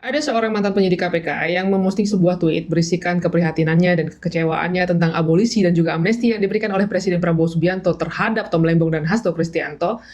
Ada seorang mantan penyidik KPK yang memosting sebuah tweet berisikan keprihatinannya dan kekecewaannya tentang abolisi dan juga amnesti yang diberikan oleh Presiden Prabowo Subianto terhadap Tom Lembong dan Hasto Kristianto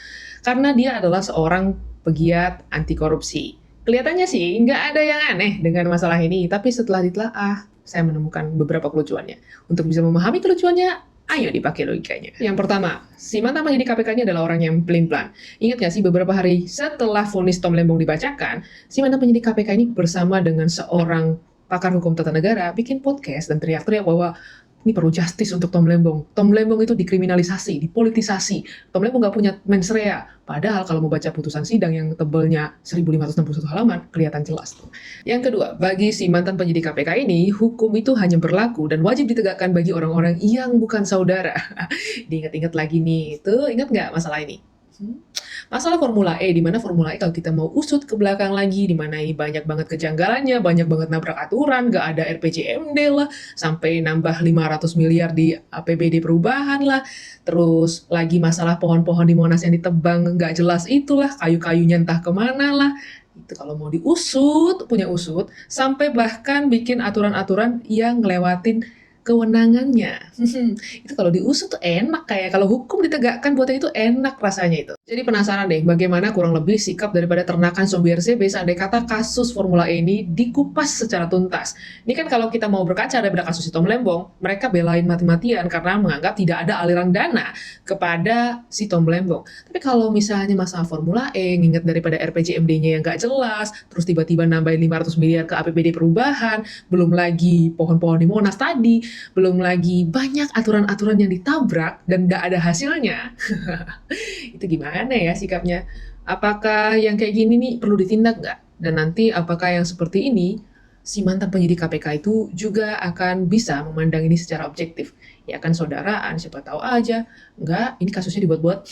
karena dia adalah seorang pegiat anti korupsi. Kelihatannya sih nggak ada yang aneh dengan masalah ini, tapi setelah ditelaah, saya menemukan beberapa kelucuannya. Untuk bisa memahami kelucuannya, ayo dipakai logikanya. Yang pertama, si mantan penyidik KPK ini adalah orang yang pelin-pelan. Ingat nggak sih beberapa hari setelah vonis Tom Lembong dibacakan, si mantan penyidik KPK ini bersama dengan seorang pakar hukum tata negara bikin podcast dan teriak-teriak bahwa ini perlu justice untuk Tom Lembong. Tom Lembong itu dikriminalisasi, dipolitisasi. Tom Lembong nggak punya mens rea. Padahal kalau mau baca putusan sidang yang tebelnya 1561 halaman, kelihatan jelas tuh. Yang kedua, bagi si mantan penyidik KPK ini, hukum itu hanya berlaku dan wajib ditegakkan bagi orang-orang yang bukan saudara. Diingat-ingat lagi nih, tuh ingat nggak masalah ini? Masalah Formula E, di mana Formula E kalau kita mau usut ke belakang lagi, di mana banyak banget kejanggalannya, banyak banget nabrak aturan, nggak ada RPJMD lah, sampai nambah 500 miliar di APBD perubahan lah, terus lagi masalah pohon-pohon di Monas yang ditebang nggak jelas itulah, kayu-kayunya entah kemana lah. Itu kalau mau diusut, punya usut, sampai bahkan bikin aturan-aturan yang ngelewatin kewenangannya. Itu kalau diusut tuh enak, kayak kalau hukum ditegakkan buatnya itu enak rasanya itu. Jadi penasaran deh bagaimana kurang lebih sikap daripada ternakan Sobi RCB seandai kata kasus Formula E ini dikupas secara tuntas. Ini kan kalau kita mau berkaca daripada kasus si Tom Lembong, mereka belain mati-matian karena menganggap tidak ada aliran dana kepada si Tom Lembong. Tapi kalau misalnya masalah Formula E, nginget daripada RPJMD-nya yang nggak jelas, terus tiba-tiba nambahin 500 miliar ke APBD perubahan, belum lagi pohon-pohon di Monas tadi, belum lagi banyak aturan-aturan yang ditabrak dan nggak ada hasilnya. Itu gimana ya sikapnya? Apakah yang kayak gini nih perlu ditindak nggak? Dan nanti apakah yang seperti ini si mantan penyidik KPK itu juga akan bisa memandang ini secara objektif? Ya kan saudaraan, siapa tahu aja. Enggak, ini kasusnya dibuat-buat.